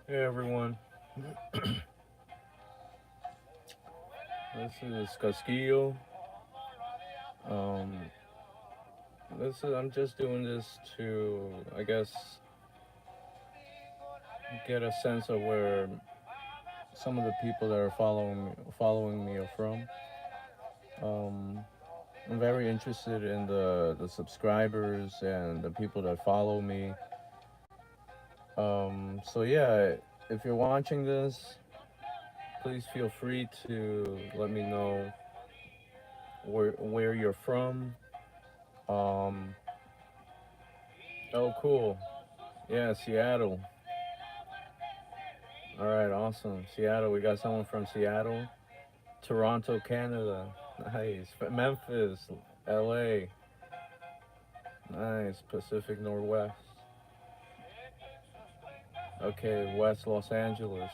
Hey everyone, this is Casquillo. Um, I'm just doing this to, I guess, get a sense of where some of the people that are following me are from. Um, I'm very interested in the subscribers and the people that follow me. So yeah, if you're watching this, please feel free to let me know where you're from. Um, oh, cool. Yeah, Seattle. All right, awesome. Seattle, we got someone from Seattle. Toronto, Canada. Nice. Memphis, LA. Nice. Pacific Northwest. Okay, West Los Angeles.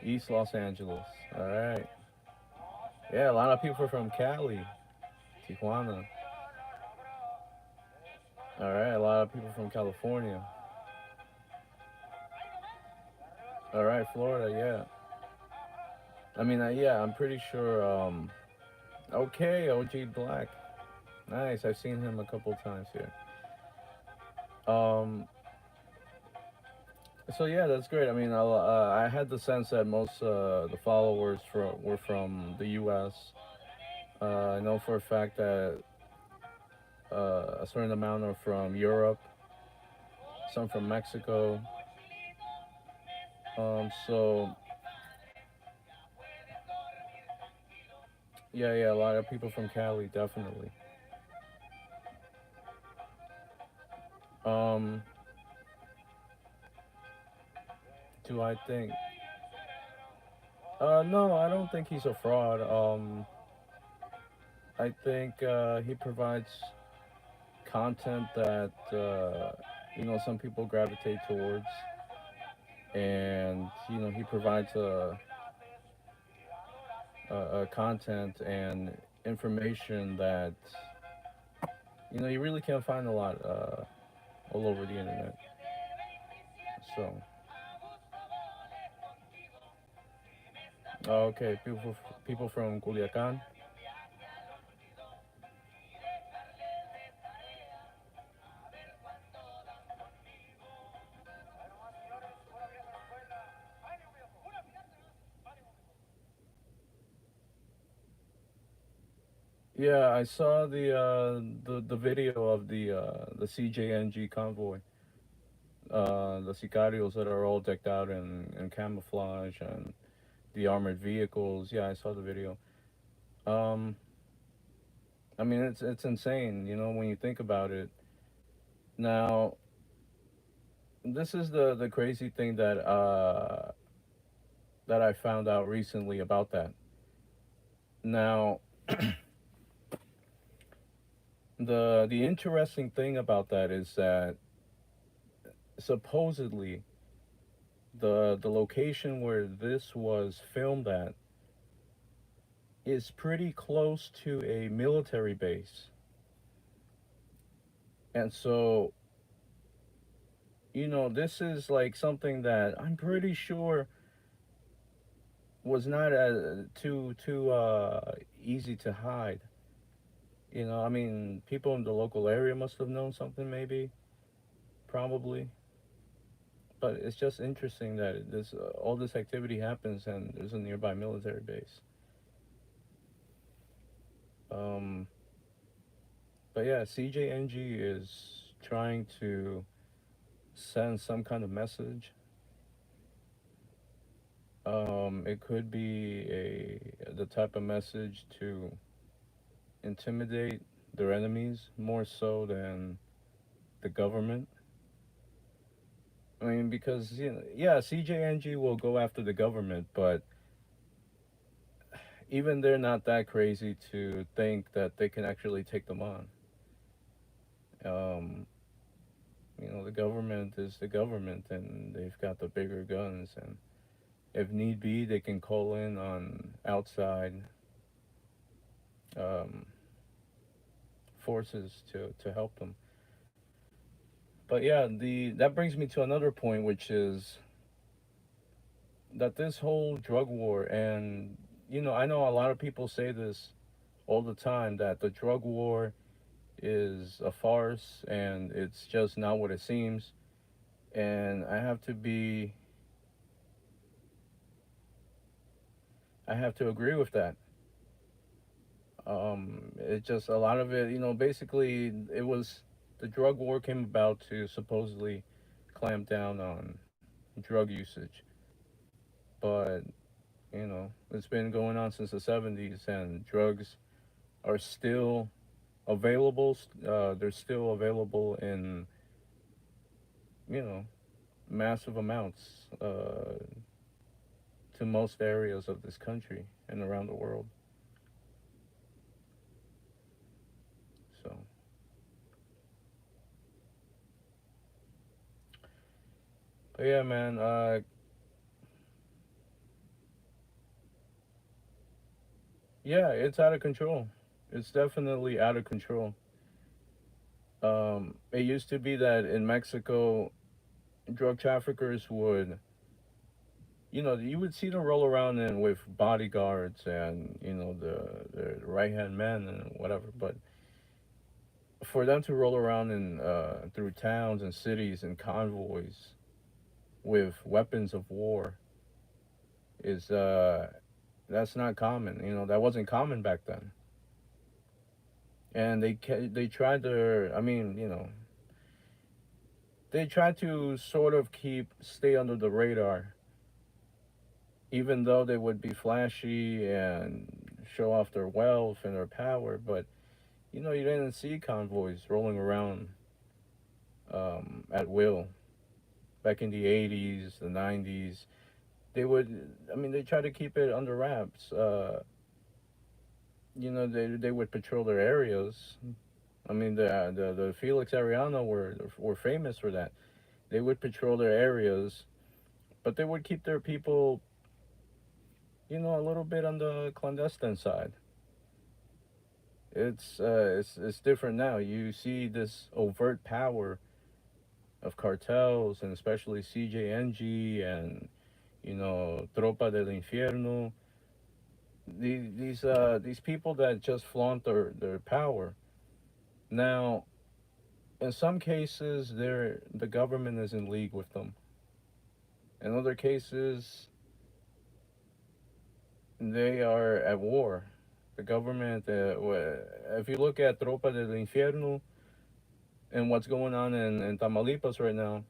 East Los Angeles. All right. Yeah, a lot of people from Cali, Tijuana. All right, a lot of people from California. All right, Florida, yeah. Yeah, I'm pretty sure. Okay, OG Black. Nice. I've seen him a couple times here. Um, So yeah, that's great. I had the sense that most the followers were from the U.S. I know for a fact that a certain amount are from Europe, some from Mexico. So yeah, a lot of people from Cali, definitely. Um, do I think? No, I don't think he's a fraud. I think he provides content that some people gravitate towards, and he provides a content and information that you really can't find a lot all over the internet. So okay, people from Culiacan. Yeah, I saw the video of the CJNG convoy. The sicarios that are all decked out in camouflage and the armored vehicles. Yeah, I saw the video. Um, it's insane, when you think about it. Now, this is the crazy thing that I found out recently about that. Now, the interesting thing about that is that supposedly the location where this was filmed at is pretty close to a military base. And so, this is like something that I'm pretty sure was not too easy to hide. People in the local area must have known something, maybe, probably. But it's just interesting that this all this activity happens and there's a nearby military base. Um, but yeah, CJNG is trying to send some kind of message. It could be the type of message to intimidate their enemies more so than the government. Because yeah, CJNG will go after the government, but even they're not that crazy to think that they can actually take them on. Um, the government is the government, and they've got the bigger guns, and if need be, they can call in on outside um, forces to help them. But yeah, the that brings me to another point, which is that this whole drug war, and I know a lot of people say this all the time, that the drug war is a farce and it's just not what it seems. And I have to agree with that. It just a lot of it, basically it was the drug war came about to supposedly clamp down on drug usage, but it's been going on since the 70s, and drugs are still available. They're still available in you know massive amounts to most areas of this country and around the world. So, but yeah, man. Yeah, it's out of control. It's definitely out of control. It used to be that in Mexico, drug traffickers would, you would see them roll around in with bodyguards and the right hand men and whatever. But for them to roll around in through towns and cities and convoys with weapons of war is that's not common. That wasn't common back then. And they tried to. I mean, they tried to sort of stay under the radar, even though they would be flashy and show off their wealth and their power. But you didn't see convoys rolling around at will back in the 80s, the 90s. They would. I mean, they tried to keep it under wraps. They would patrol their areas. I mean, the Felix Ariano were famous for that. They would patrol their areas, but they would keep their people, a little bit on the clandestine side. It's different now. You see this overt power of cartels, and especially CJNG and Tropa del Infierno. These people that just flaunt their power. Now, in some cases, the government is in league with them. In other cases, they are at war. The government, if you look at Tropa del Infierno and what's going on in Tamaulipas right now,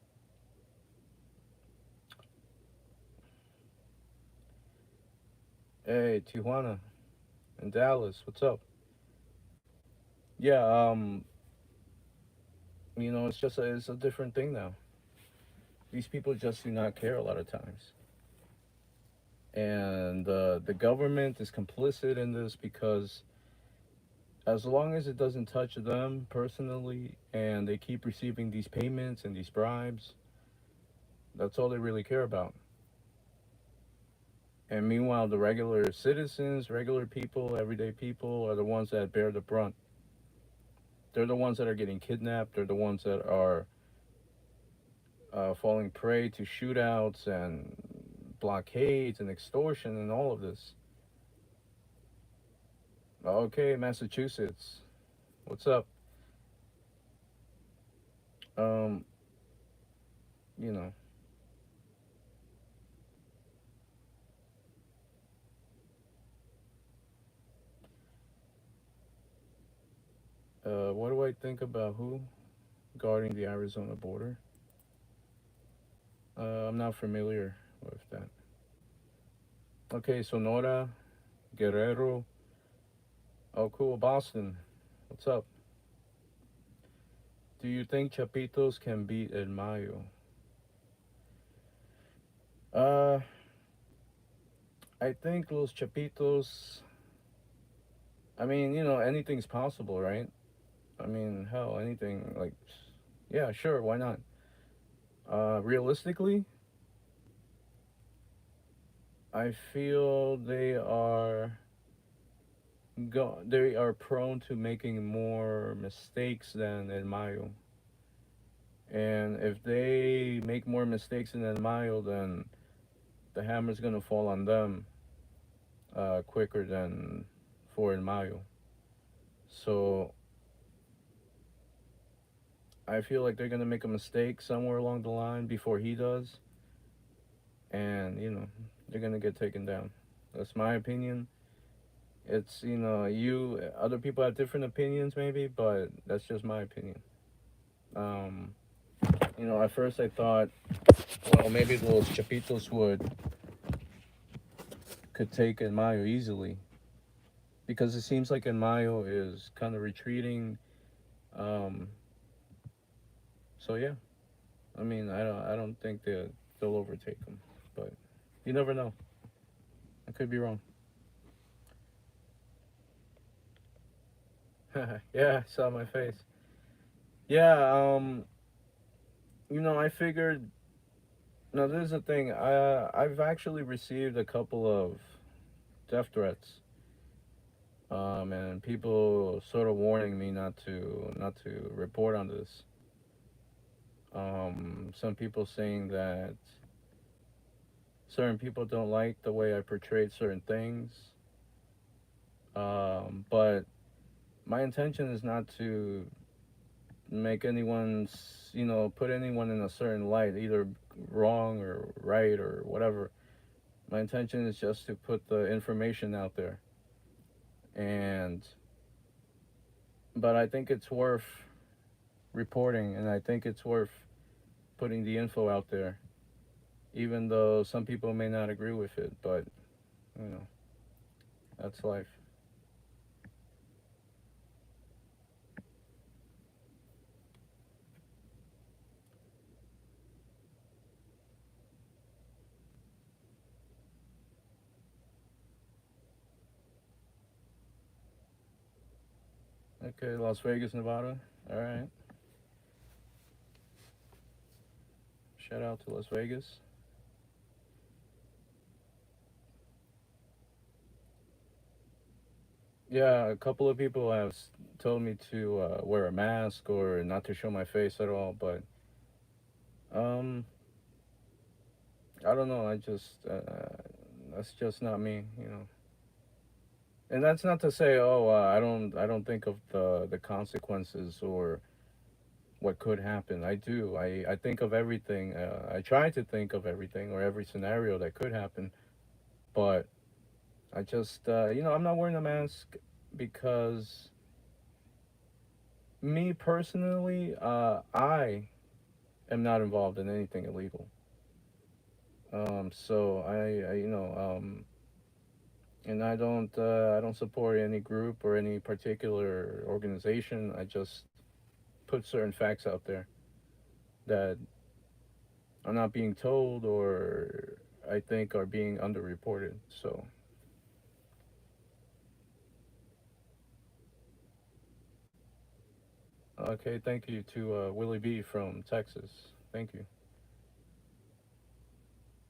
hey, Tijuana and Dallas, what's up? Yeah, it's a different thing now. These people just do not care a lot of times. And the government is complicit in this because as long as it doesn't touch them personally and they keep receiving these payments and these bribes, that's all they really care about. And meanwhile, the regular citizens, regular people, everyday people are the ones that bear the brunt. They're the ones that are getting kidnapped. They're the ones that are falling prey to shootouts and blockades and extortion and all of this. Okay, Massachusetts, what's up? Um, you know, what do I think about who guarding the Arizona border? I'm not familiar with that. Okay, Sonora, Guerrero. Oh, cool, Boston. What's up? Do you think Chapitos can beat El Mayo? Uh, I think Los Chapitos. I mean, anything's possible, right? I mean, hell, anything. Like, yeah, sure, why not? Realistically, I feel they are prone to making more mistakes than El Mayo. And if they make more mistakes in El Mayo, then the hammer's gonna fall on them quicker than for El Mayo. So I feel like they're gonna make a mistake somewhere along the line before he does, and they're gonna get taken down. That's my opinion. It's you other people have different opinions maybe, but that's just my opinion. Um, at first I thought, well, maybe those Chapitos would could take El Mayo easily because it seems like El Mayo is kind of retreating. Um, so yeah, I mean, I don't think they'll overtake him, but you never know. I could be wrong. Yeah, I saw my face. Yeah, I figured. Now, this is the thing. I've actually received a couple of death threats, and people sort of warning me not to report on this. Some people saying that certain people don't like the way I portrayed certain things. But my intention is not to make anyone's, put anyone in a certain light, either wrong or right or whatever. My intention is just to put the information out there. And, but I think it's worth reporting and I think it's worth putting the info out there, even though some people may not agree with it. But, you know, that's life. Okay, Las Vegas, Nevada. All right. Shout out to Las Vegas. Yeah, a couple of people have told me to wear a mask or not to show my face at all, but um, I don't know. That's just not me. And that's not to say, oh, I don't think of the consequences or what could happen. I do. I think of everything. I try to think of everything or every scenario that could happen, but I just, I'm not wearing a mask because me personally, I am not involved in anything illegal. So and I don't support any group or any particular organization. I just put certain facts out there that are not being told or I think are being underreported. So, okay, thank you to Willie B from Texas. Thank you.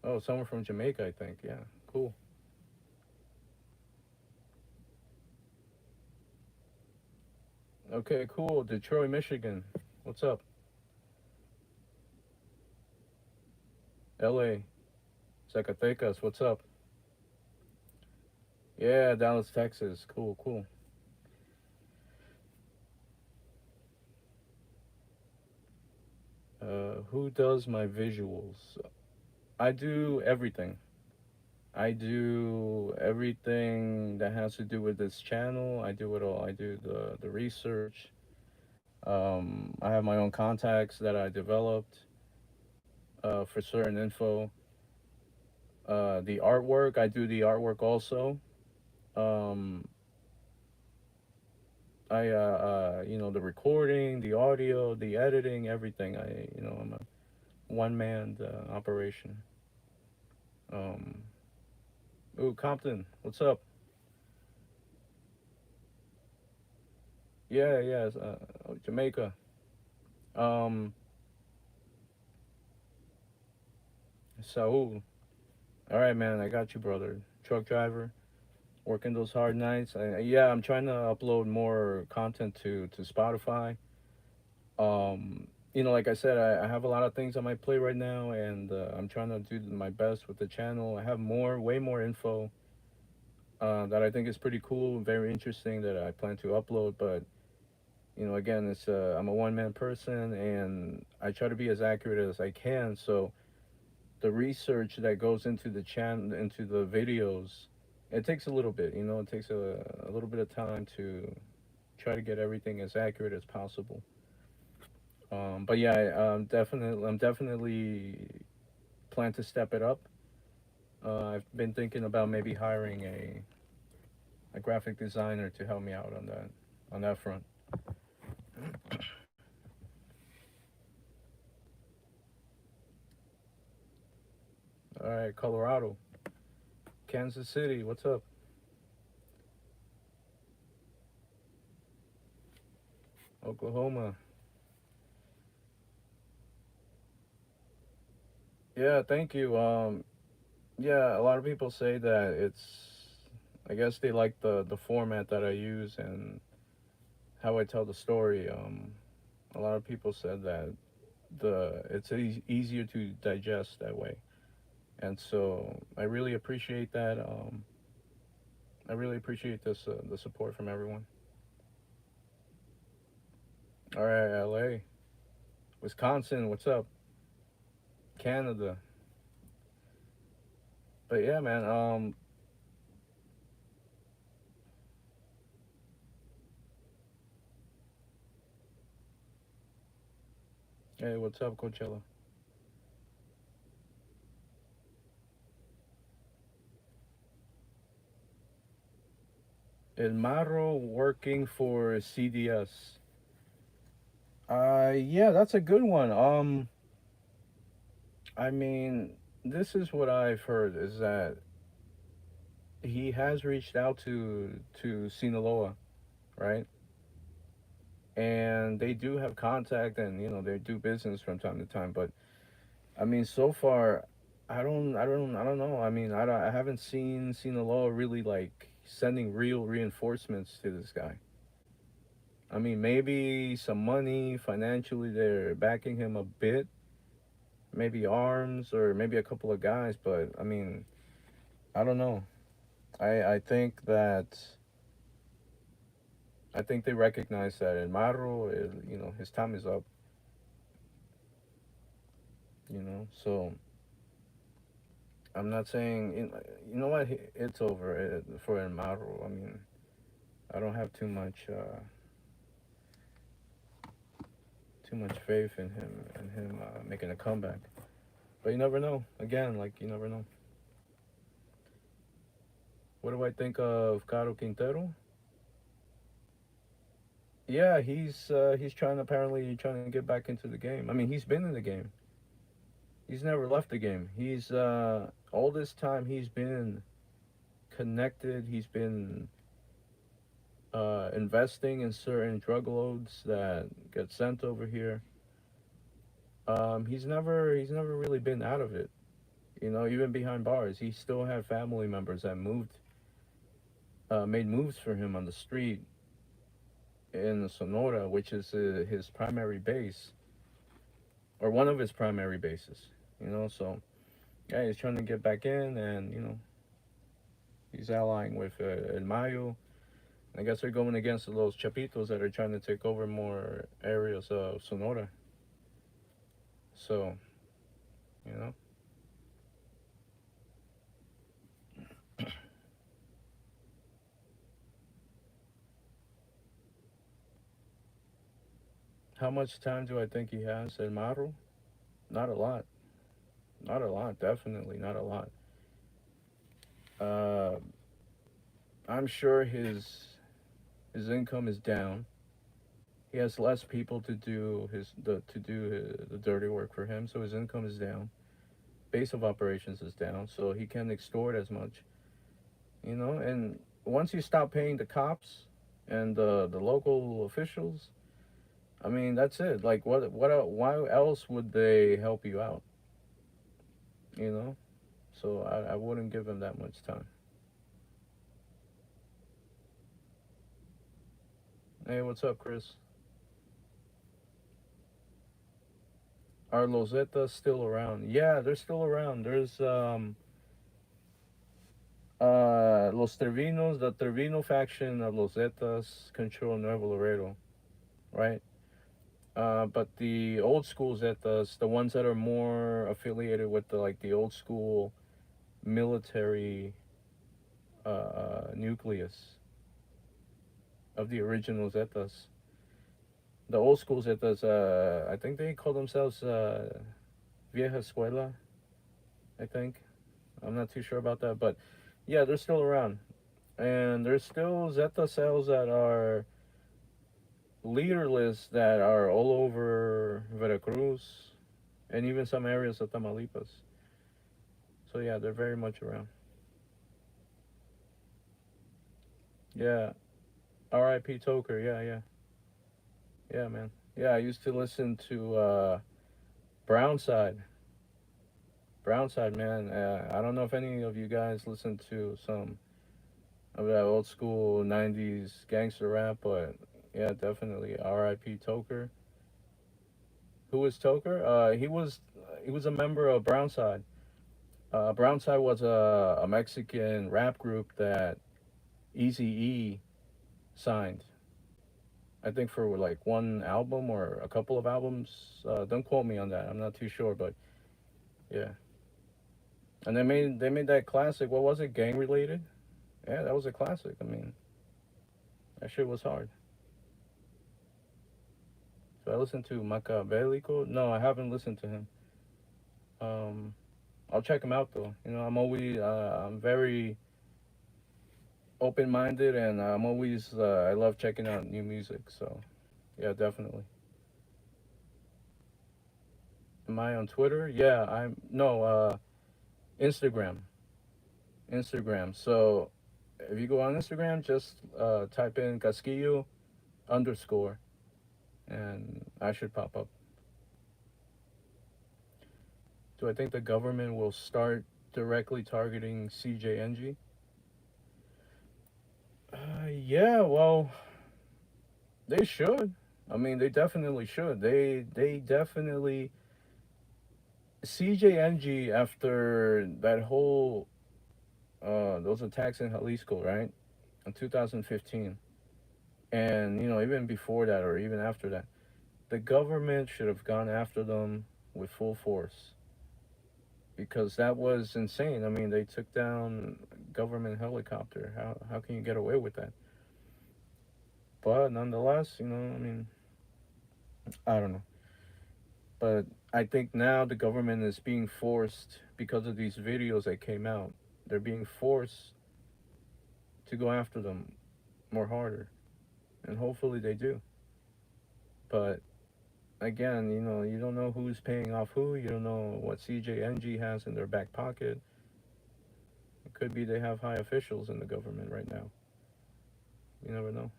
Oh, someone from Jamaica, I think. Yeah, cool. Okay, cool. Detroit, Michigan. What's up? LA, Zacatecas. What's up? Yeah, Dallas, Texas. Cool, cool. Who does my visuals? I do everything. I do everything that has to do with this channel. I do it all. I do the research. I have my own contacts that I developed for certain info. The artwork, I do the artwork also. Um, the recording, the audio, the editing, everything. I'm a one man operation. Um, ooh, Compton, what's up? Yeah, yeah, Jamaica. Um, Saul. All right, man, I got you, brother. Truck driver, working those hard nights. Yeah, I'm trying to upload more content to Spotify. Um, like I said, I have a lot of things on my plate right now, and I'm trying to do my best with the channel. I have way more info that I think is pretty cool, very interesting that I plan to upload. But again, it's I'm a one man person, and I try to be as accurate as I can. So the research that goes into the channel, into the videos, it takes a little bit. It takes a little bit of time to try to get everything as accurate as possible. But yeah, I'm definitely plan to step it up. I've been thinking about maybe hiring a graphic designer to help me out on that front. All right, Colorado, Kansas City, what's up? Oklahoma. Yeah, thank you. Yeah, a lot of people say that I guess they like the format that I use and how I tell the story. A lot of people said that it's easier to digest that way, and so I really appreciate that. I really appreciate the support from everyone. All right, LA, Wisconsin, what's up? Canada. But yeah, man. Hey, what's up, Coachella? El Marro working for CDS. Yeah, that's a good one. I mean, this is what I've heard is that he has reached out to Sinaloa, right? And they do have contact, and they do business from time to time. But I mean, so far, I don't know. I mean, I haven't seen Sinaloa really like sending real reinforcements to this guy. I mean, maybe some money financially, they're backing him a bit, maybe arms or maybe a couple of guys. But I mean, I don't know. I think that I think they recognize that in Marro, his time is up. So I'm not saying you know what it's over for El Marro. I mean, I don't have too much faith in him making a comeback. But you never know. Again, like you never know. What do I think of Caro Quintero? Yeah, he's trying to get back into the game. I mean, he's been in the game. He's never left the game. He's all this time he's been connected. He's been investing in certain drug loads that get sent over here. He's never really been out of it. Even behind bars, he still had family members that made moves for him on the street in Sonora, which is his primary base or one of his primary bases. So yeah, he's trying to get back in, and he's allying with El Mayo. I guess they're going against those Chapitos that are trying to take over more areas of Sonora. So, you know, how much time do I think he has in Maru? Not a lot. Not a lot. Definitely not a lot. Uh, I'm sure his income is down. He has less people to do the dirty work for him, so his income is down. Base of operations is down, so he can't extort as much. And once you stop paying the cops and the local officials, I mean that's it. Like why else would they help you out? You know? So I wouldn't give him that much time. Hey, what's up, Chris? Are Los Zetas still around? Yeah, they're still around. There's Los Trevinos, the Trevino faction of Los Zetas control Nuevo Laredo, right? But the old school Zetas, the ones that are more affiliated with the like the old school military nucleus of the original Zetas, the old school Zetas, I think they call themselves Vieja Escuela. I think I'm not too sure about that, but yeah, they're still around, and there's still Zeta cells that are leaderless that are all over Veracruz and even some areas of Tamaulipas. So yeah, they're very much around. Yeah, R.I.P. Toker. Yeah, yeah, yeah, man. Yeah, I used to listen to Brownside. Brownside, man. I don't know if any of you guys listen to some of that old school '90s gangster rap, but yeah, definitely R.I.P. Toker. Who was Toker? He was a member of Brownside. Brownside was a Mexican rap group that Easy E signed. I think for like one album or a couple of albums. Don't quote me on that. I'm not too sure, but yeah. And they made that classic. What was it? Gang related. Yeah, that was a classic. I mean, that shit was hard. So I listened to Macabelico. No, I haven't listened to him. Um, I'll check him out though. I'm very open minded, and I love checking out new music. So yeah, definitely. Am I on Twitter? Yeah, I'm no Instagram. Instagram. So if you go on Instagram, just type in Casquillo underscore, and I should pop up. Do I think the government will start directly targeting CJNG? Yeah, well, they should. I mean, they definitely should. They definitely CJNG after that whole those attacks in Jalisco, right? In 2015. And even before that or even after that, the government should have gone after them with full force because that was insane. I mean, they took down government helicopter. How can you get away with that? But nonetheless, I mean, I don't know. But I think now the government is being forced because of these videos that came out. They're being forced to go after them more harder, and hopefully they do. But again, you don't know who's paying off who. You don't know what CJNG has in their back pocket. It could be they have high officials in the government right now. You never know.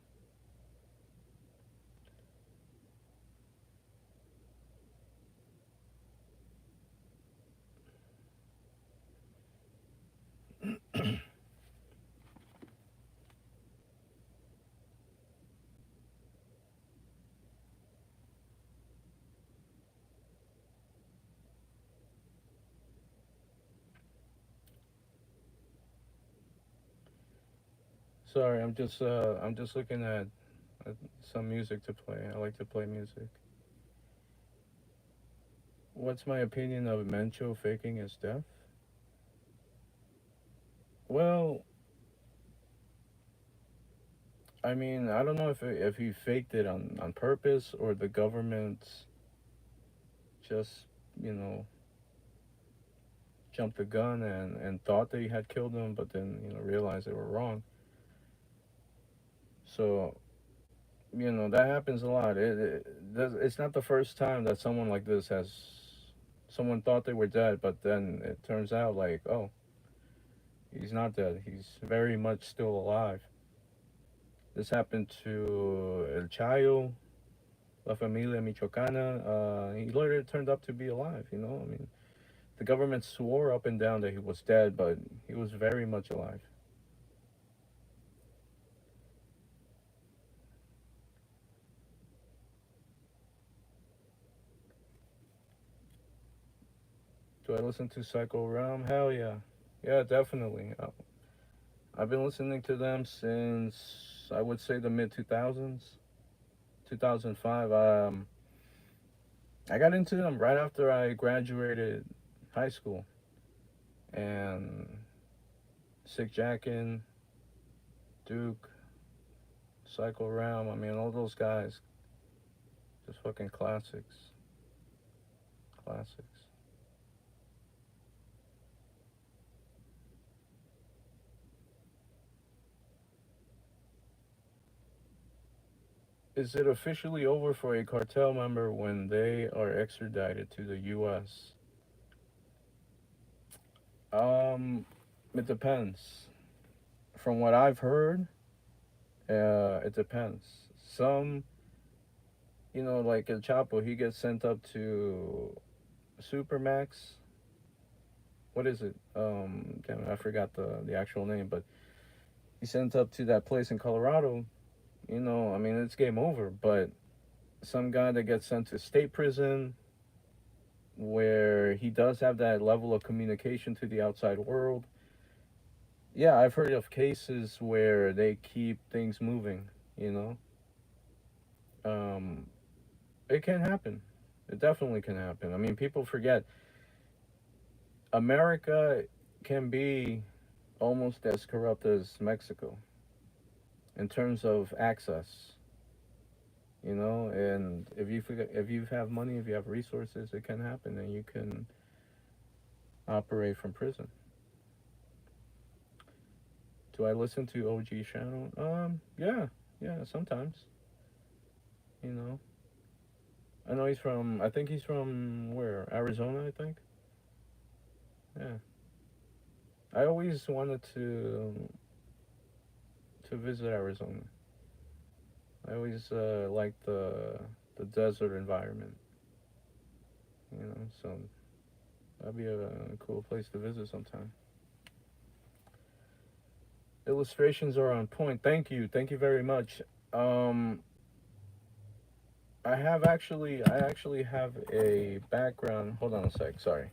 Sorry, I'm just looking at some music to play. I like to play music. What's my opinion of Mencho faking his death? Well, I mean, I don't know if he faked it on purpose or the government just you know jumped the gun and thought they had killed him, but then realized they were wrong. So that happens a lot. It's not the first time that someone like this has someone thought they were dead, but then it turns out like, oh, he's not dead. He's very much still alive. This happened to El Chayo, La Familia Michoacana. He later turned up to be alive. I mean, the government swore up and down that he was dead, but he was very much alive. Do I listen to Psycho Realm? Hell yeah. Yeah, definitely. I've been listening to them since I would say the mid 2000s, 2005. I got into them right after I graduated high school, and Sick Jackin, Duke, Psycho Realm. I mean, all those guys, just fucking classics, classics. Is it officially over for a cartel member when they are extradited to the U.S.? Um, it depends. From what I've heard, it depends. Some, like El Chapo, he gets sent up to Supermax. What is it? Damn it, I forgot the actual name, but he's sent up to that place in Colorado. I mean, it's game over. But some guy that gets sent to state prison, where he does have that level of communication to the outside world. Yeah, I've heard of cases where they keep things moving. You um, it can happen. It definitely can happen. I mean, people forget America can be almost as corrupt as Mexico in terms of access. And if you have money, if you have resources, it can happen, and you can operate from prison. Do I listen to OG Channel? Yeah, yeah, sometimes. You know, I know he's from. I think he's from where? Arizona, I think. Yeah, I always wanted to visit Arizona. I always liked the desert environment. So that'd be a cool place to visit sometime. Illustrations are on point. Thank you very much. Um, I actually have a background. Hold on a sec. Sorry.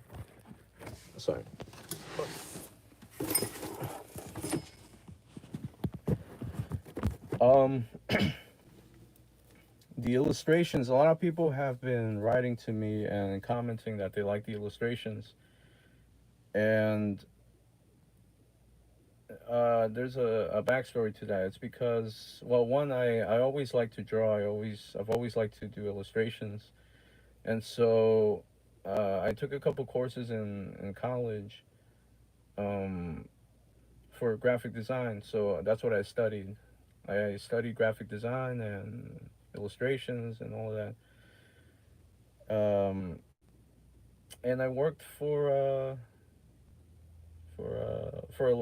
Um, the illustrations. A lot of people have been writing to me and commenting that they like the illustrations, and there's a backstory to that. It's because, well, one, I always like to draw. I've always liked to do illustrations, and so I took a couple courses in college, um, for graphic design. So that's what I studied. I studied graphic design and illustrations and all of that. And I worked for a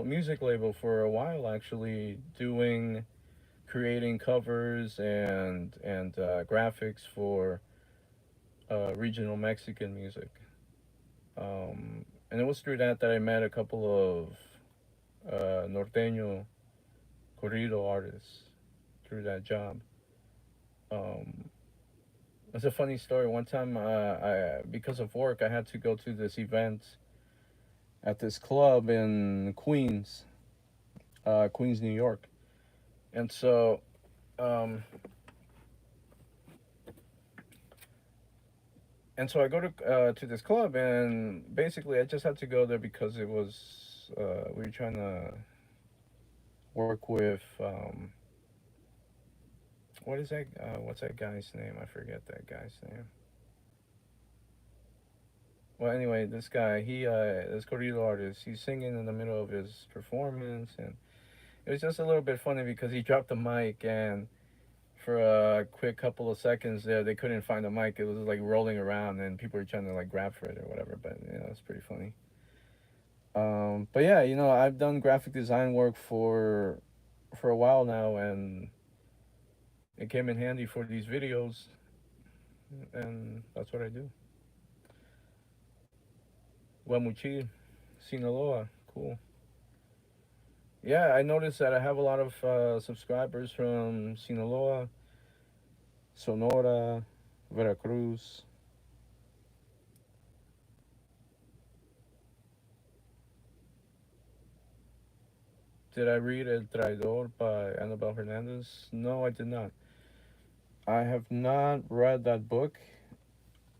music label for a while, actually, doing creating covers and graphics for regional Mexican music. And it was through that I met a couple of norteño corrido artists through that job. Um, it's a funny story. One time, I because of work, I had to go to this event at this club in Queens, New York, and so um, I go to this club, and basically I just had to go there because it was we were trying to work with what is that? What's that guy's name? I forget that guy's name. Well, anyway, this guy, this corrido artist, he's singing in the middle of his performance, and it was just a little bit funny because he dropped the mic, and for a quick couple of seconds there, they couldn't find the mic. It was like rolling around, and people were trying to like grab for it or whatever. But it's pretty funny. But yeah, I've done graphic design work for a while now, and it came in handy for these videos, and that's what I do. Wamuchi, Sinaloa, cool. Yeah, I noticed that I have a lot of subscribers from Sinaloa, Sonora, Veracruz. Did I read El Traidor by Annabelle Hernandez? No, I did not. I have not read that book.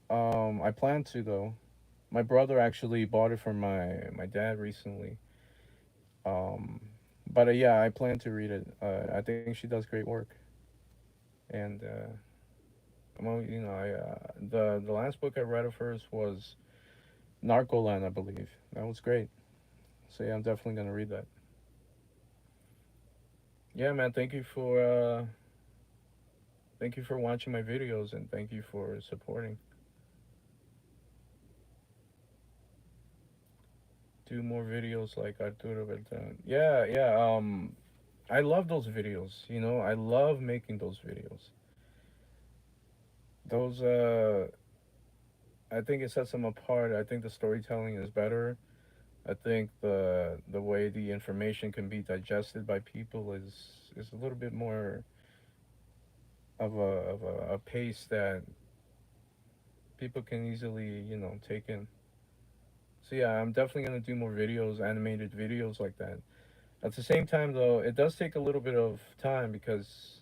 I plan to though. My brother actually bought it for my dad recently. Um, but yeah, I plan to read it. I think she does great work, and well, the last book I read of hers was Narcoland, I believe. That was great. So yeah, I'm definitely gonna read that. Yeah, man. Thank you for watching my videos, and thank you for supporting. Do more videos like Arturo Beltran. Yeah, yeah. I love those videos. I love making those videos. Those I think it sets them apart. I think the storytelling is better. I think the way the information can be digested by people is a little bit more of a pace that people can easily take in. So yeah, I'm definitely gonna do more videos, animated videos like that. At the same time, though, it does take a little bit of time because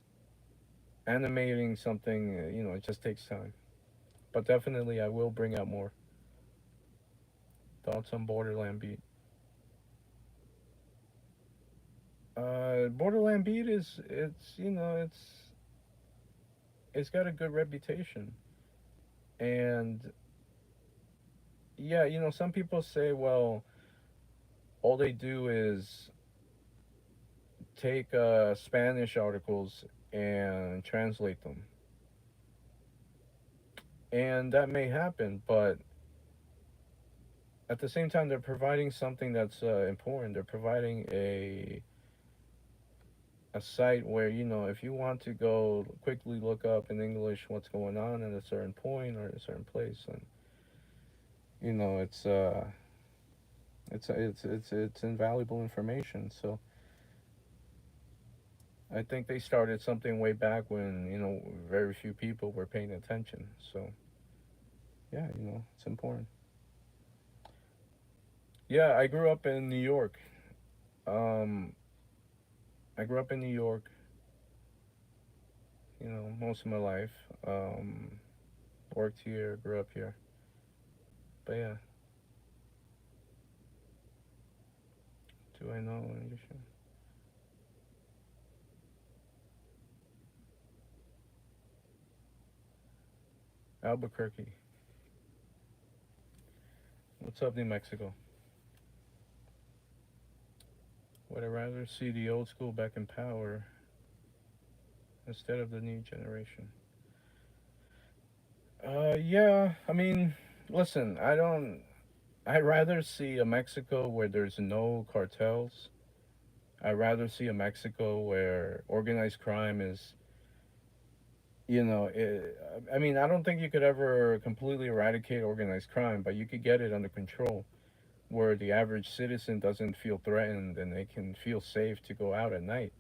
animating something, it just takes time. But definitely, I will bring out more thoughts on Borderland Beat. Borderland Beat is it's got a good reputation, and yeah, some people say, well, all they do is take Spanish articles and translate them, and that may happen, but at the same time, they're providing something that's important. They're providing a site where if you want to go quickly look up in English what's going on at a certain point or a certain place, and it's invaluable information. So I think they started something way back when very few people were paying attention. So yeah, it's important. Yeah, I grew up in New York. Um, I grew up in New York. Most of my life. Worked here, grew up here. But yeah, do I know English? Albuquerque. What's up, New Mexico? Would I rather see the old school back in power instead of the new generation? Yeah. I mean, listen. I don't. I'd rather see a Mexico where there's no cartels. I'd rather see a Mexico where organized crime is. I mean, I don't think you could ever completely eradicate organized crime, but you could get it under control, where the average citizen doesn't feel threatened and they can feel safe to go out at night.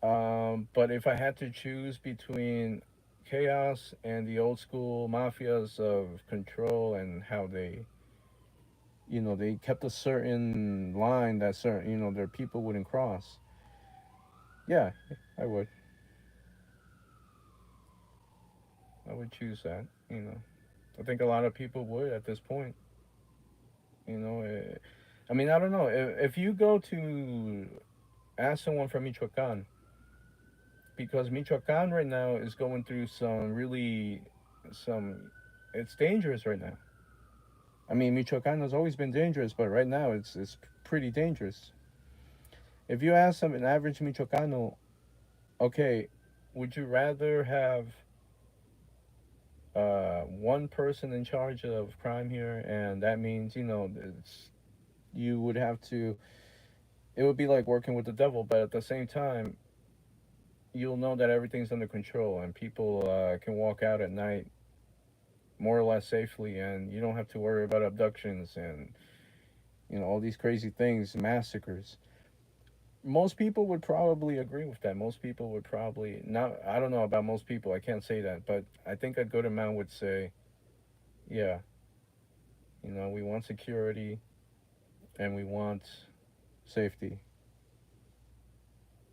But if I had to choose between chaos and the old school mafias of control and how they kept a certain line that certain, their people wouldn't cross. Yeah, I would. I would choose that. I think a lot of people would at this point. You know, I mean, I don't know. If you go to ask someone from Michoacan, because Michoacan right now is going through some, it's dangerous right now. I mean, Michoacan has always been dangerous, but right now it's pretty dangerous. If you ask an average Michoacano, okay, would you rather have one person in charge of crime here, and that means you would have to. It would be like working with the devil, but at the same time, you'll know that everything's under control and people can walk out at night more or less safely, and you don't have to worry about abductions and all these crazy things, massacres. Most people would probably agree with that. Most people would probably not. I don't know about most people. I can't say that, but I think a good amount would say, yeah, we want security and we want safety.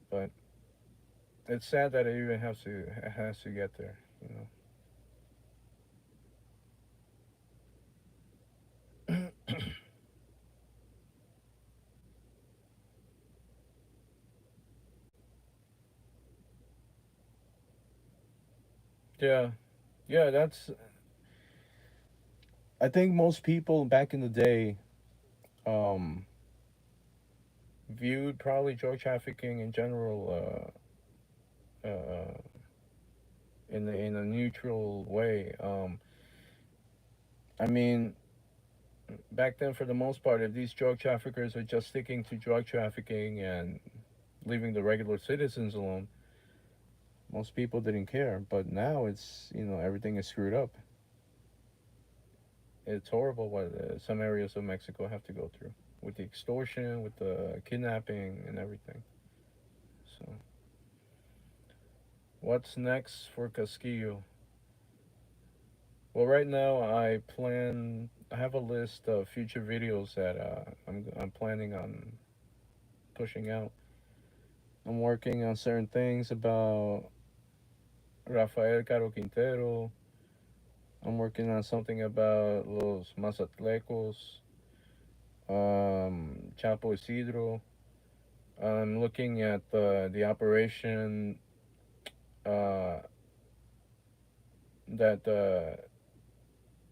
But it's sad that it even has to get there. Yeah, yeah. That's. I think most people back in the day um, viewed probably drug trafficking in general in a neutral way. I mean, back then, for the most part, if these drug traffickers are just sticking to drug trafficking and leaving the regular citizens alone, most people didn't care. But now it's everything is screwed up. It's horrible what some areas of Mexico have to go through with the extortion, with the kidnapping, and everything. So, what's next for Casquillo? Well, right now I have a list of future videos that I'm planning on pushing out. I'm working on certain things about Rafael Caro Quintero. I'm working on something about Los Mazatlecos, Chapo Isidro. I'm looking at the operation uh, that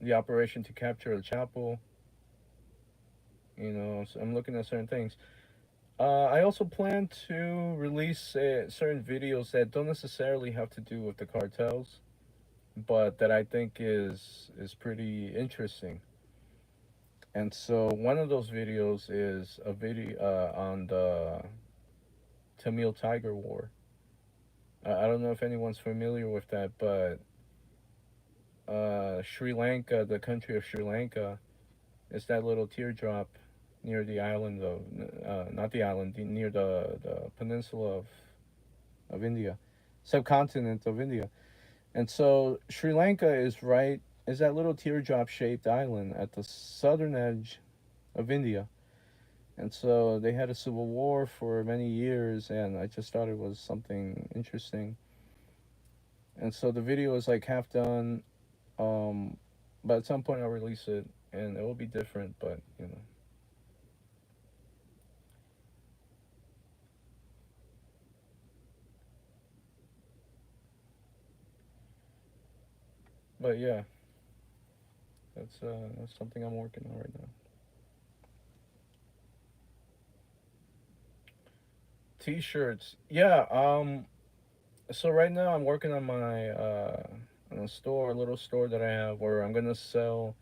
the operation to capture El Chapo. So I'm looking at certain things. I also plan to release certain videos that don't necessarily have to do with the cartels, but that I think is pretty interesting. And so one of those videos is a video on the Tamil Tiger War. I don't know if anyone's familiar with that, but Sri Lanka, the country of Sri Lanka, is that little teardrop near the island of, not the island, near the peninsula of India, subcontinent of India. And so Sri Lanka is that little teardrop shaped island at the southern edge of India. And so they had a civil war for many years, and I just thought it was something interesting. And so the video is like half done, um, but at some point I'll release it, and it will be different. But yeah, that's something I'm working on right now. T-shirts, yeah. So right now I'm working on my on a store, a little store that I have where I'm gonna sell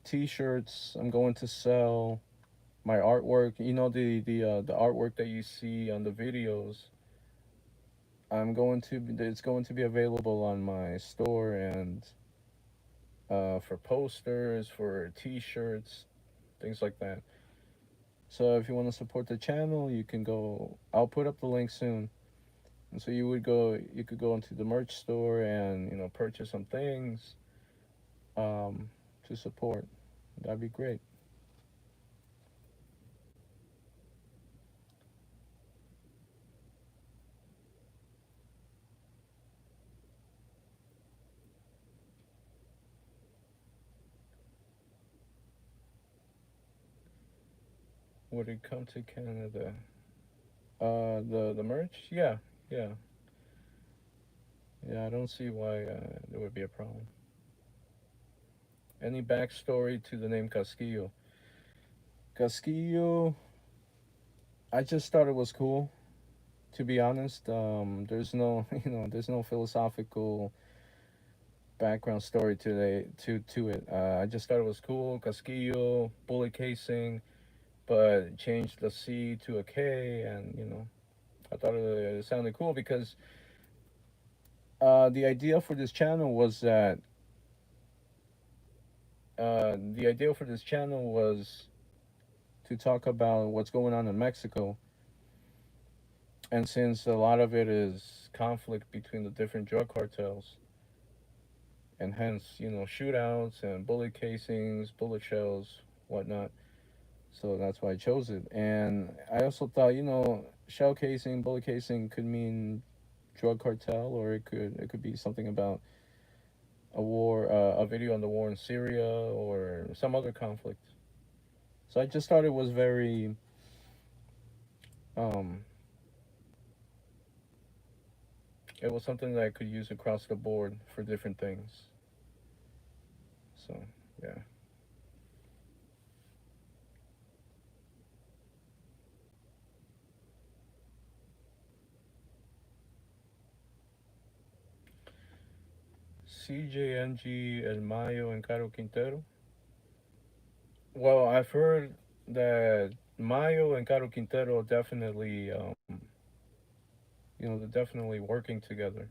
T-shirts. I'm going to sell my artwork. The artwork that you see on the videos. It's going to be available on my store and for posters, for T-shirts, things like that. So if you want to support the channel, you can go. I'll put up the link soon. And so you could go into the merch store and purchase some things um, to support. That'd be great. Would it come to Canada? The merch? Yeah, yeah, yeah. I don't see why there would be a problem. Any backstory to the name Casquillo? Casquillo, I just thought it was cool. To be honest, there's no there's no philosophical background story to it. I just thought it was cool. Casquillo, bullet casing, but changed the C to a K, and I thought it sounded cool because the idea for this channel was that the idea for this channel was to talk about what's going on in Mexico, and since a lot of it is conflict between the different drug cartels, and hence shootouts and bullet casings, bullet shells, whatnot. So that's why I chose it. And I also thought, shell casing, bullet casing could mean drug cartel, or it could be something about a war, a video on the war in Syria or some other conflict. So I just thought it was very, um, it was something that I could use across the board for different things. So yeah, CJNG, El Mayo, and Caro Quintero. Well, I've heard that Mayo and Caro Quintero definitely, they're definitely working together.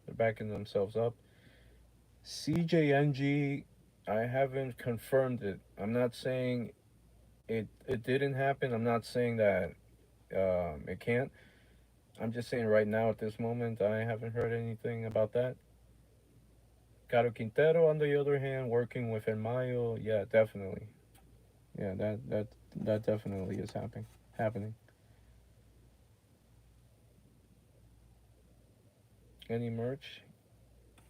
They're backing themselves up. CJNG, I haven't confirmed it. I'm not saying it didn't happen. I'm not saying that it can't. I'm just saying right now at this moment I haven't heard anything about that. Caro Quintero, on the other hand, working with El Mayo, yeah, definitely. Yeah, that definitely is happening. Happening. Any merch?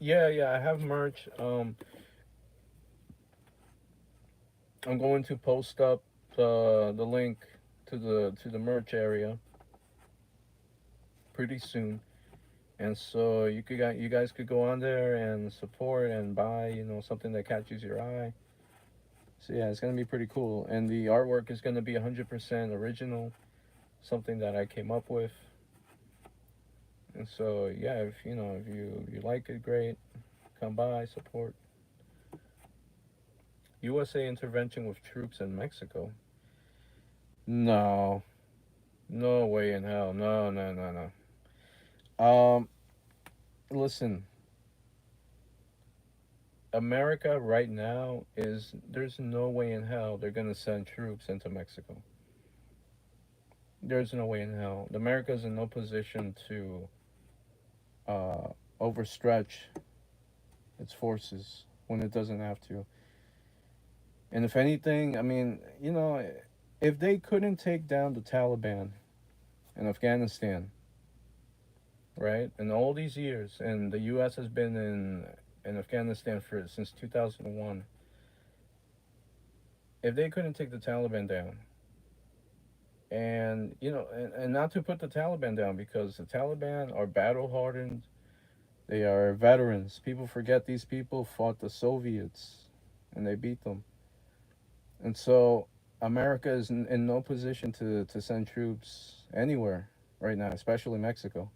Yeah, yeah, I have merch. I'm going to post up the link to the merch area pretty soon, and so you guys could go on there and support and buy something that catches your eye. So yeah, it's gonna be pretty cool, and the artwork is gonna be 100% original, something that I came up with. And so yeah, if you like it, great. Come by, support. USA intervention with troops in Mexico. No, no way in hell. No, no, no, no. Listen, America right now is there's no way in hell they're gonna send troops into Mexico. There's no way in hell. America's in no position to uh, overstretch its forces when it doesn't have to. And if anything, I mean, if they couldn't take down the Taliban in Afghanistan, right, in all these years, and the U.S. has been in Afghanistan for since 2001. If they couldn't take the Taliban down, and not to put the Taliban down because the Taliban are battle hardened, they are veterans. People forget these people fought the Soviets, and they beat them. And so America is in no position to send troops anywhere right now, especially Mexico.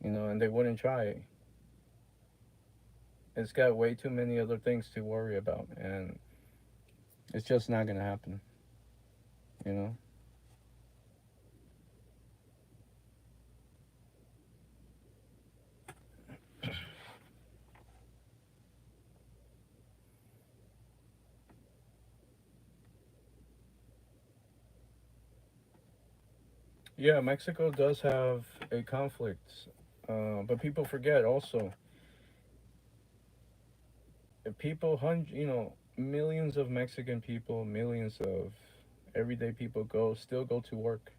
And they wouldn't try. It's got way too many other things to worry about, and it's just not gonna happen. You know. Yeah, Mexico does have a conflict, but people forget also. If people, millions of Mexican people, millions of everyday people still go to work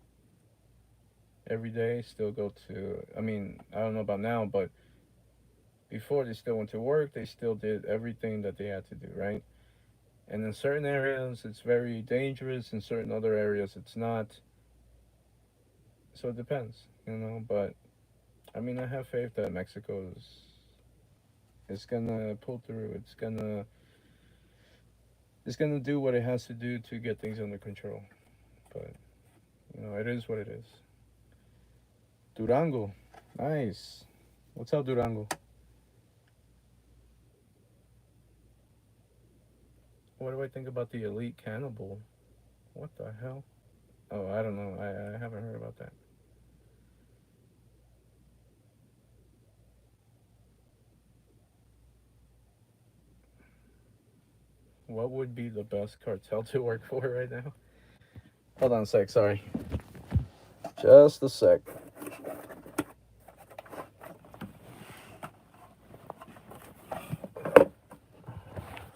every day. Still go to. I mean, I don't know about now, but before they still went to work. They still did everything that they had to do, right? And in certain areas, it's very dangerous. In certain other areas, it's not. So it depends. But I mean, I have faith that Mexico is gonna pull through. It's gonna do what it has to do to get things under control. But it is what it is. Durango, nice. What's up, Durango? What do I think about the elite cannibal? What the hell? Oh, I don't know. I haven't heard about that. What would be the best cartel to work for right now? Hold on a sec. Sorry. Just a sec.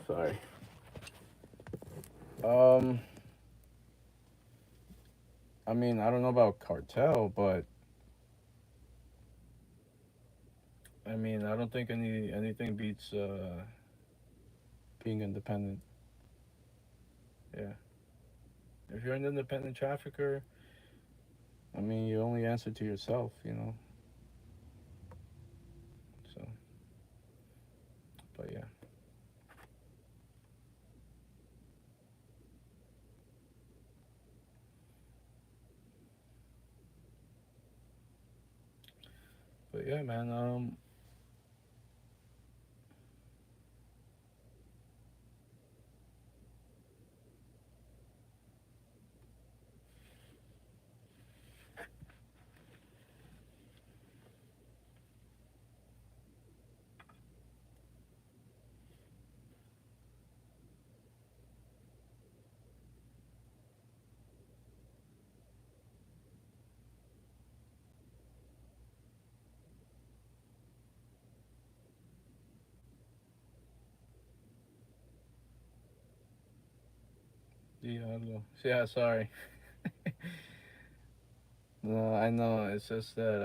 Sorry. Um, I mean, I don't know about Cartel, but I mean, I don't think anything beats being independent. Yeah, if you're an independent trafficker, I mean, you only answer to yourself, you know. So, but yeah, but yeah, man. Diablo. Yeah, sorry. No, I know. It's just that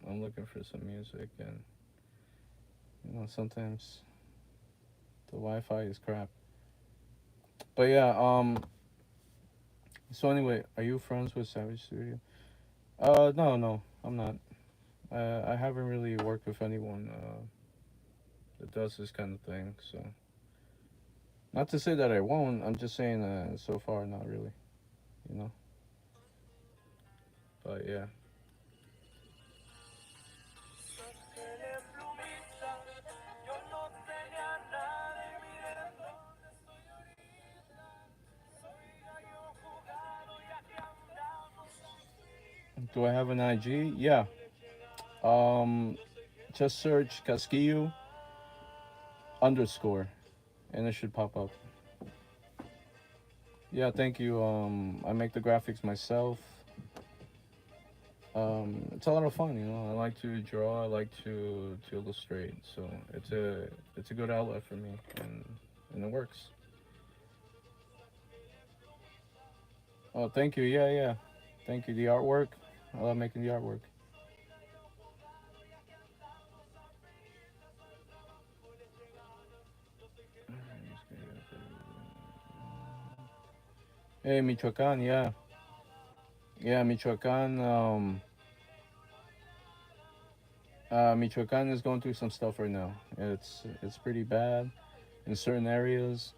I'm looking for some music, and you know, sometimes the Wi-Fi is crap. But yeah, so anyway, are you friends with Savage Studio? No, no, I'm not. I haven't really worked with anyone that does this kind of thing. So, not to say that I won't. I'm just saying so far, not really. You know. But yeah. Do I have an IG? Yeah. Um, just search Casquillo underscore, and it should pop up. Yeah, thank you. I make the graphics myself. It's a lot of fun, you know. I like to draw. I like to illustrate. So it's a good outlet for me, and it works. Oh, thank you. Yeah, yeah. Thank you. The artwork. I love making the artwork. Hey, Michoacan. Yeah, yeah. Michoacan. Michoacan is going through some stuff right now. It's pretty bad in certain areas.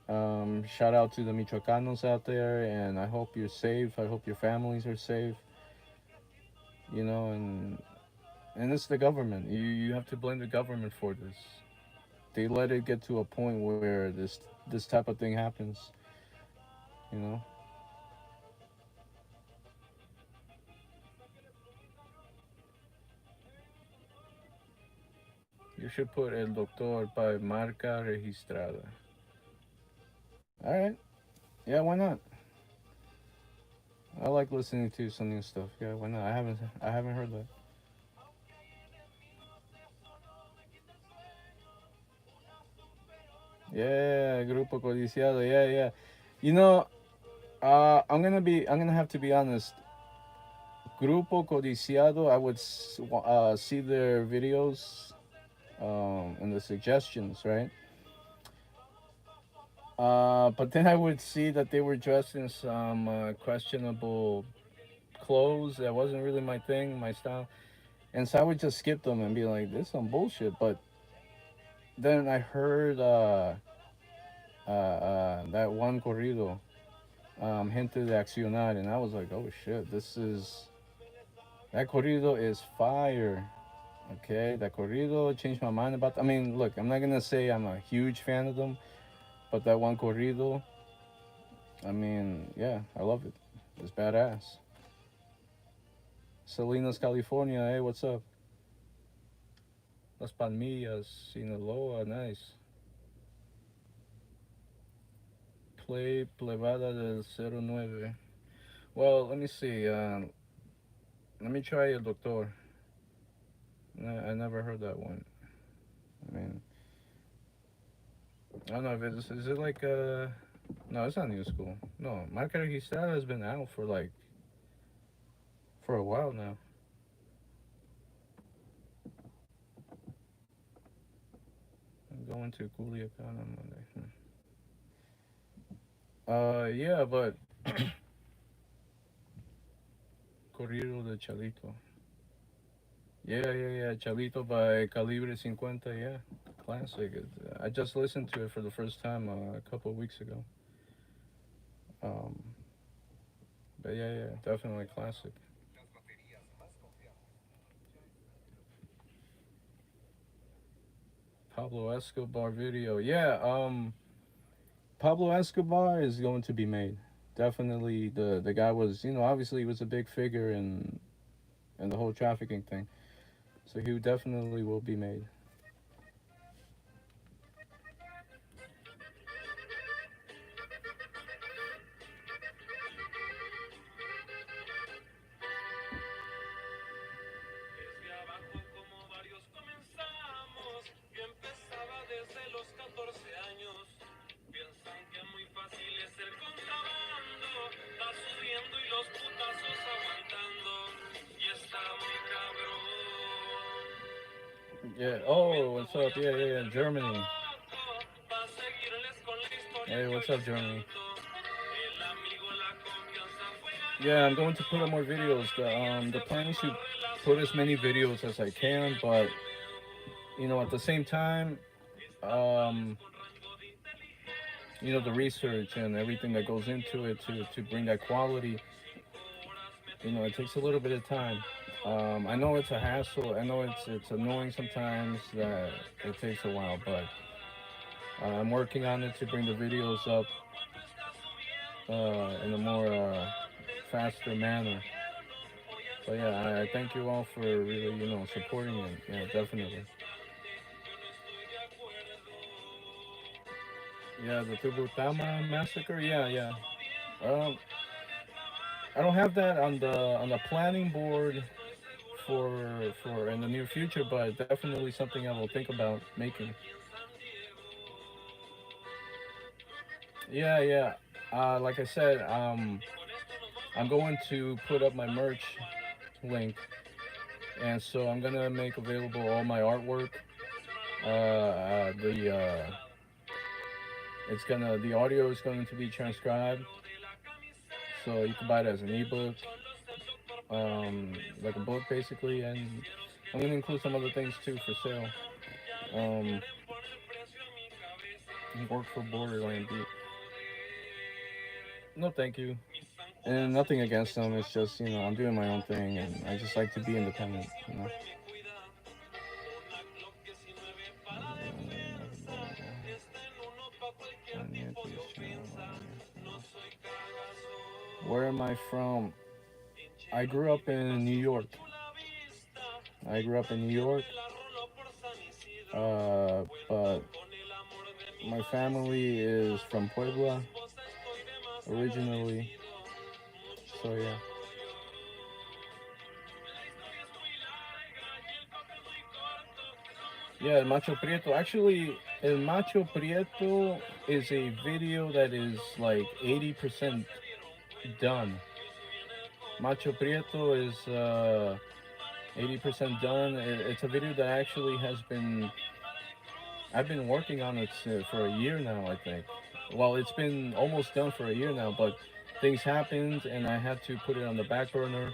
Shout out to the Michoacanos out there, and I hope you're safe. I hope your families are safe. You know, and it's the government. You have to blame the government for this. They let it get to a point where this type of thing happens. You know, you should put el doctor by marca registrada. All right, yeah, why not? I like listening to some new stuff. Yeah, why not? I haven't heard that. Yeah, Grupo Codiciado. Yeah, yeah. You know, I'm gonna have to be honest. Grupo Codiciado. I would see their videos and the suggestions, right? But then I would see that they were dressed in some questionable clothes. That wasn't really my thing, my style. And so I would just skip them and be like, "This is some bullshit." But then I heard that one corrido, Gente de Accionar, and I was like, "Oh shit, that corrido is fire." Okay, that corrido changed my mind about. I mean, look, I'm not gonna say I'm a huge fan of them, but that one corrido, I mean, yeah, I love it. It's badass. Salinas, California. Hey, what's up? Las Palmillas, Sinaloa. Nice. Play Plebada del 09. Well, let me see. Let me try El Doctor. I never heard that one. I mean, I don't know if it's is it like No, it's not new school. No, Marca Registrada has been out for like for a while now. I'm going to Culiacan on Monday. Yeah, but Corrido de Chalito. Yeah. Chalito by Calibre 50. Yeah, classic. I just listened to it for the first time a couple of weeks ago. Um, but yeah, definitely classic. Pablo Escobar video. Yeah, Pablo Escobar is going to be made. Definitely, the guy was, obviously he was a big figure in the whole trafficking thing. So he definitely will be made. Yeah. Oh, what's up? Yeah. Germany. Hey, what's up, Germany? Yeah, I'm going to put up more videos. The plan is to put as many videos as I can, but at the same time, um, the research and everything that goes into it to bring that quality, it takes a little bit of time. I know it's a hassle. I know it's annoying sometimes that it takes a while, but I'm working on it to bring the videos up in a more faster manner. But yeah, I thank you all for really, supporting it. Yeah, definitely. Yeah, the Tubutama massacre. Yeah. Um, I don't have that on the planning board for in the near future, but definitely something I will think about making. Yeah. Like I said, I'm going to put up my merch link, and so I'm gonna make available all my artwork. The the audio is going to be transcribed, so you can buy it as an ebook, like a book basically, and I'm gonna include some other things too for sale. Um, work for Borderland Beat. No, thank you. And nothing against them. It's just I'm doing my own thing, and I just like to be independent. Where am I from? I grew up in New York. I grew up in New York, but my family is from Puebla originally. So yeah. Yeah, El Macho Prieto. Actually, El Macho Prieto is a video that is like 80% done. Macho Prieto is 80% done. It's a video that actually has been I've been working on it for a year now, I think. Well, it's been almost done for a year now, but things happened and I had to put it on the back burner.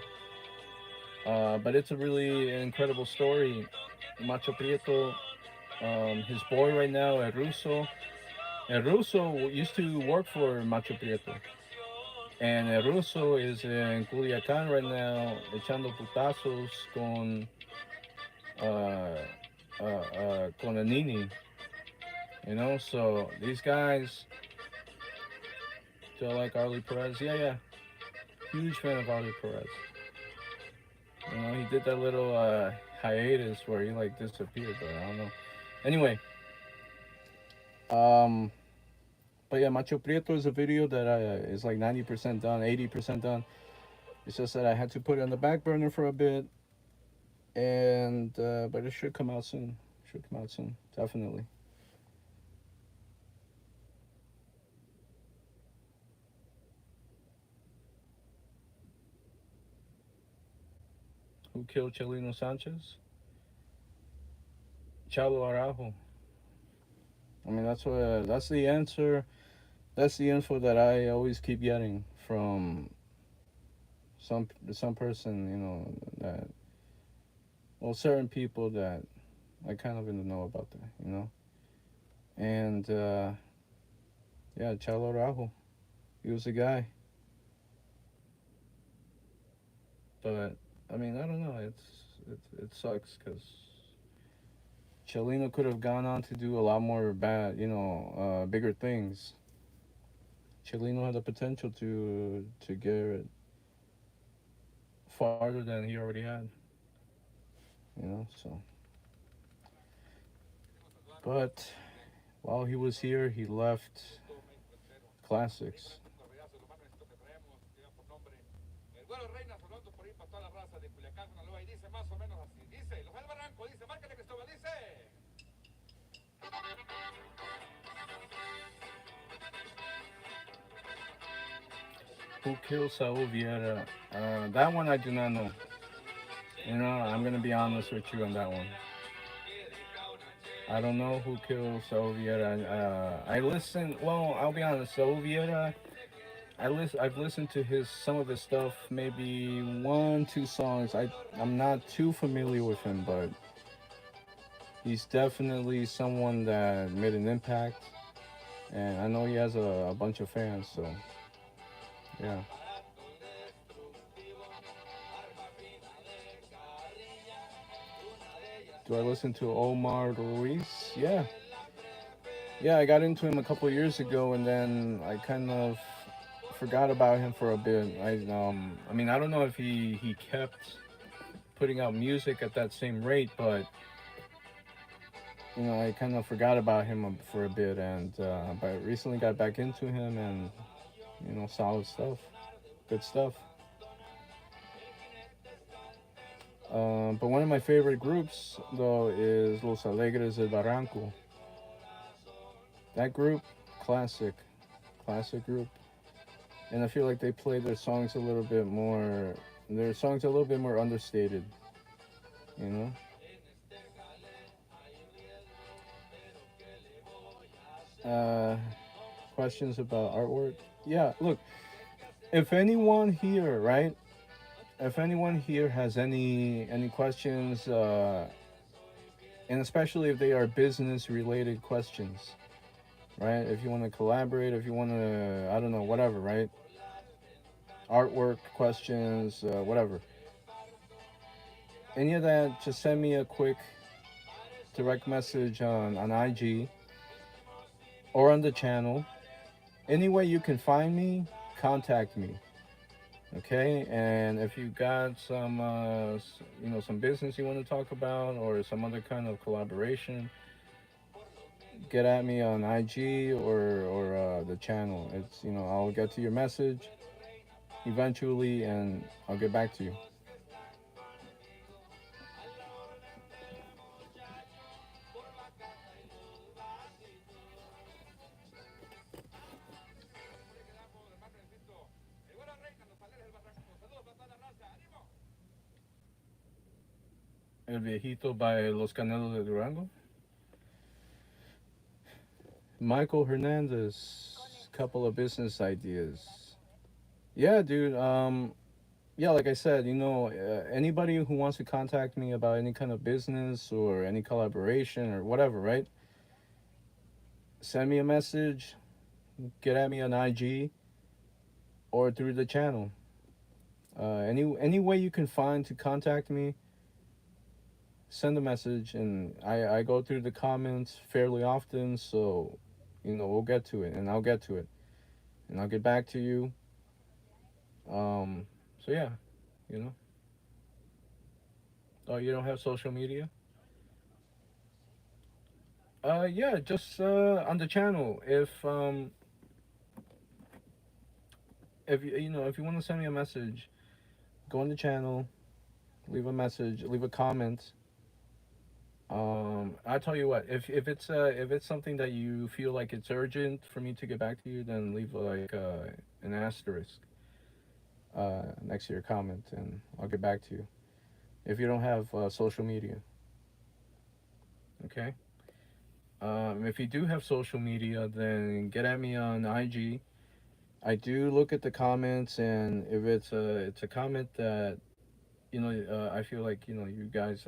But it's a really incredible story. Macho Prieto, his boy right now, El Russo used to work for Macho Prieto. And El Russo is in Culiacan right now, echando putazos uh, con a Nini. So these guys, feel like Arlie Perez. Yeah. Huge fan of Arlie Perez. He did that little hiatus where he like disappeared, but I don't know. Anyway, um, but yeah, Macho Prieto is a video that is like 90% done, 80% done. It's just that I had to put it on the back burner for a bit, and but it should come out soon. Should come out soon, definitely. Who killed Chelino Sanchez? Chalo Araujo. I mean, that's the answer. That's the info that I always keep getting from some person, that, well, certain people that I kind of in the know about that. And yeah, Chalo Araujo, he was the guy. But I mean, I don't know. It sucks because Chelino could have gone on to do a lot more bad, bigger things. Chelino had the potential to get farther than he already had. So, but while he was here, he left classics. Who killed Saul Vieira? That one I do not know. I'm gonna be honest with you on that one. I don't know who killed Saul Vieira. I listen. Well, I'll be honest. Saul Vieira. I've listened to his some of his stuff. Maybe one, two songs. I'm not too familiar with him, but he's definitely someone that made an impact, and I know he has a bunch of fans. So yeah. Do I listen to Omar Ruiz? Yeah, yeah. I got into him a couple years ago, and then I kind of forgot about him for a bit. I mean, I don't know if he kept putting out music at that same rate, but I kind of forgot about him for a bit, and but recently got back into him, and solid stuff, good stuff. But one of my favorite groups though is Los Alegres del Barranco. That group, classic, classic group, and I feel like they play their songs a little bit more. Their songs a little bit more understated, you know. Uh, Questions about artwork? Yeah, look, if anyone here, right? If anyone here has any questions, and especially if they are business related questions, right? If you want to collaborate, if you want to, I don't know, whatever, right? Artwork questions, whatever. Any of that, just send me a quick direct message on IG or on the channel. Any way you can find me, contact me. Okay, and if you got some, some business you want to talk about or some other kind of collaboration, get at me on IG or the channel. It's I'll get to your message eventually, and I'll get back to you. El Viejito by Los Canelos de Durango. Michael Hernandez, couple of business ideas. Yeah, dude. Yeah, like I said, anybody who wants to contact me about any kind of business or any collaboration or whatever, right? Send me a message, get at me on IG or through the channel. Any way you can find to contact me, send a message, and I go through the comments fairly often, so we'll get to it, and I'll get to it, and I'll get back to you. So yeah, you know. Oh, you don't have social media? Yeah, just on the channel. If if you want to send me a message, go on the channel, leave a message, leave a comment. I tell you what, if it's something that you feel like it's urgent for me to get back to you, then leave like an asterisk next to your comment, and I'll get back to you. if you don't have social media. Okay. If you do have social media, then get at me on IG. I do look at the comments, and if it's a comment that I feel like you guys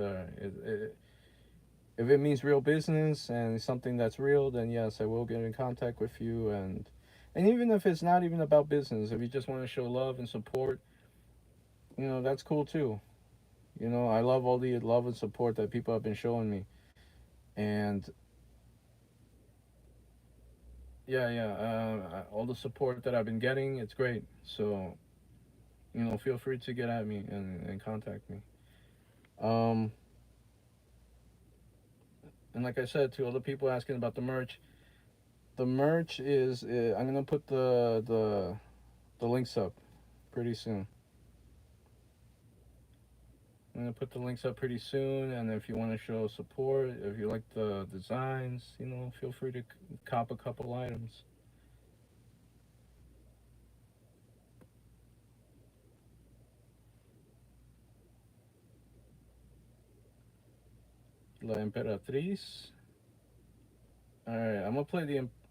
if it means real business and something that's real, then yes, I will get in contact with you. And even if it's not even about business, if you just want to show love and support, that's cool too. I love all the love and support that people have been showing me, and yeah, yeah, all the support that I've been getting, it's great. So feel free to get at me and contact me. Um, and like I said, to other people asking about the merch is I'm gonna put the links up pretty soon. I'm gonna put the links up pretty soon, and if you want to show support, if you like the designs, feel free to cop a couple items. La Emperatriz. All right, I'm gonna play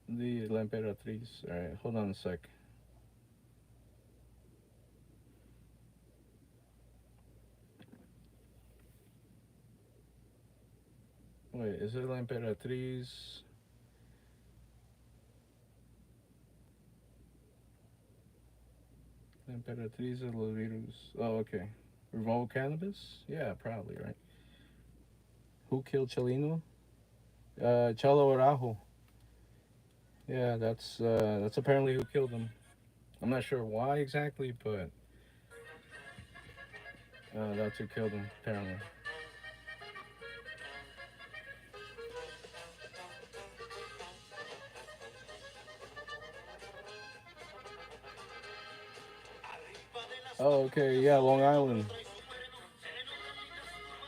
the La Emperatriz. All right, hold on a sec. Wait, is it La Emperatriz? La Emperatriz de los Virus. Oh, okay. Revolt Cannabis? Yeah, probably right. Who killed Chelino? Chalo Arajo. Yeah, that's apparently who killed him. I'm not sure why exactly, but that's who killed him apparently. Oh, okay. Yeah, Long Island.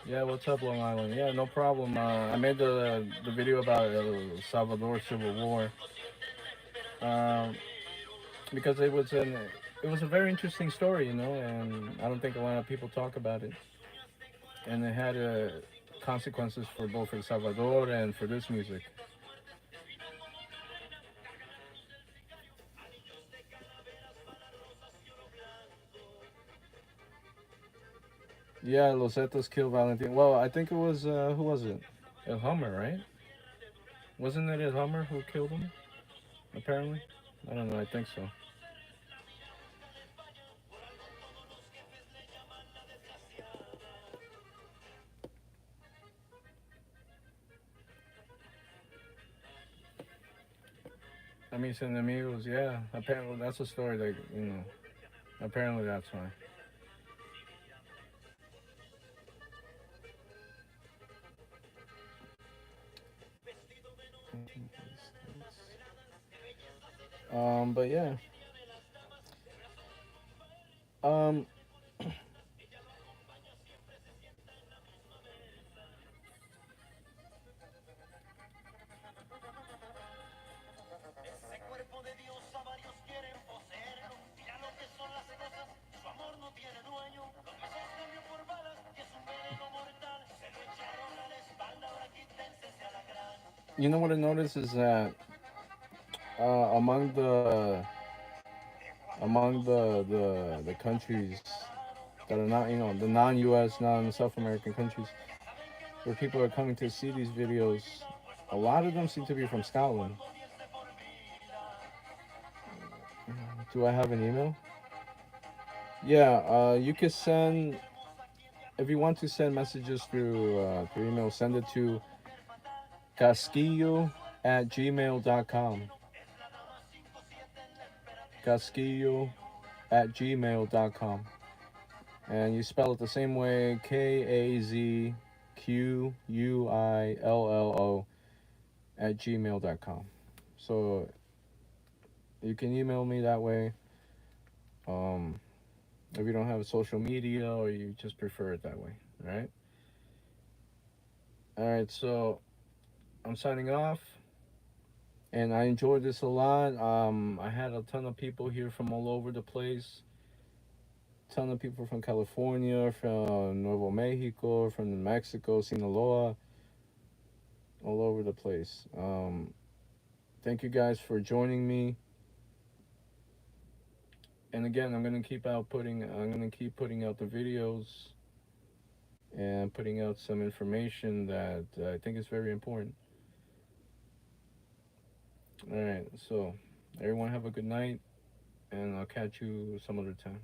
Yeah, what's up, Long Island? Yeah, no problem. I made the video about Salvador Civil War um, because it was a very interesting story, and I don't think a lot of people talk about it, and it had consequences for both El Salvador and for this music. Yeah, Los Zetas killed Valentin. Well, I think it was who was it? El Hummer, right? Wasn't it El Hummer who killed him? Apparently, I don't know. I think so. I mean, enemigos. Yeah, apparently that's a story that Apparently that's why. But yeah. Um, you know what I noticed is that uh, among the among the countries that are not the non-U.S. non-South American countries where people are coming to see these videos, a lot of them seem to be from Scotland. Do I have an email? Yeah, you can send if you want to send messages through email. Send it to casquillo @gmail.com. Casquillo @gmail.com. And you spell it the same way, KazQuillo @gmail.com. So you can email me that way. Um, if you don't have social media or you just prefer it that way, all right? All right, so I'm signing off, and I enjoyed this a lot. I had a ton of people here from all over the place. ton of people from California, from Nuevo Mexico, from Mexico, Sinaloa, all over the place. Thank you guys for joining me. And again, I'm gonna keep putting out the videos and putting out some information that I think is very important. All right, so everyone have a good night, and I'll catch you some other time.